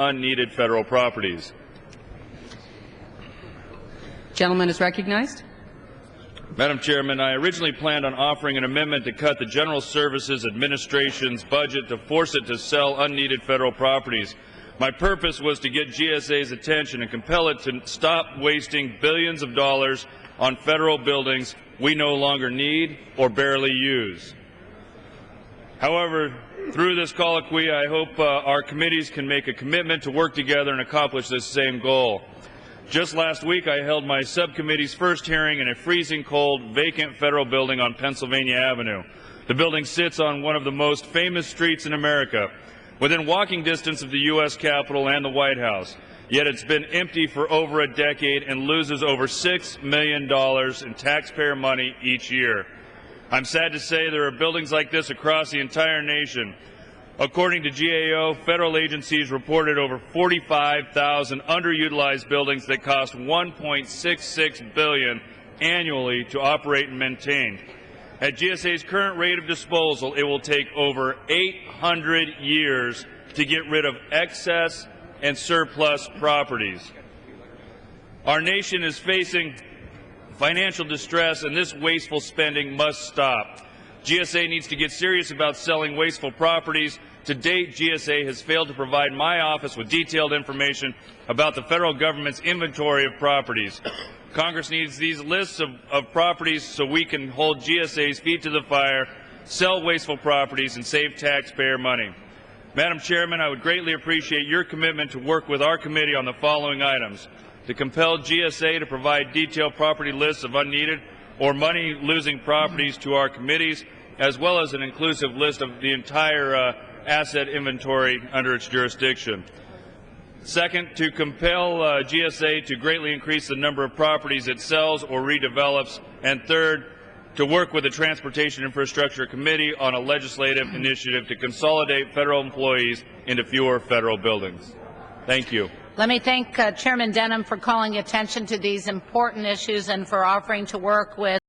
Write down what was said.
unneeded federal properties. Gentleman is recognized. Madam Chairman, I originally planned on offering an amendment to cut the General Services Administration's budget to force it to sell unneeded federal properties. My purpose was to get GSA's attention and compel it to stop wasting billions of dollars on federal buildings we no longer need or barely use. However, through this colloquy, I hope our committees can make a commitment to work together and accomplish this same goal. Just last week, I held my subcommittee's first hearing in a freezing cold, vacant federal building on Pennsylvania Avenue. The building sits on one of the most famous streets in America, within walking distance of the U.S. Capitol and the White House. Yet it's been empty for over a decade and loses over $6 million in taxpayer money each year. I'm sad to say there are buildings like this across the entire nation. According to GAO, federal agencies reported over 45,000 underutilized buildings that cost $1.66 billion annually to operate and maintain. At GSA's current rate of disposal, it will take over 800 years to get rid of excess and surplus properties. Our nation is facing financial distress, and this wasteful spending must stop. GSA needs to get serious about selling wasteful properties. To date, GSA has failed to provide my office with detailed information about the federal government's inventory of properties. Congress needs these lists of properties so we can hold GSA's feet to the fire, sell wasteful properties, and save taxpayer money. Madam Chairman, I would greatly appreciate your commitment to work with our committee on the following items: to compel GSA to provide detailed property lists of unneeded or money-losing properties to our committees, as well as an inclusive list of the entire asset inventory under its jurisdiction. Second, to compel GSA to greatly increase the number of properties it sells or redevelops. And third, to work with the Transportation Infrastructure Committee on a legislative initiative to consolidate federal employees into fewer federal buildings. Thank you. Let me thank Chairman Denham for calling attention to these important issues and for offering to work with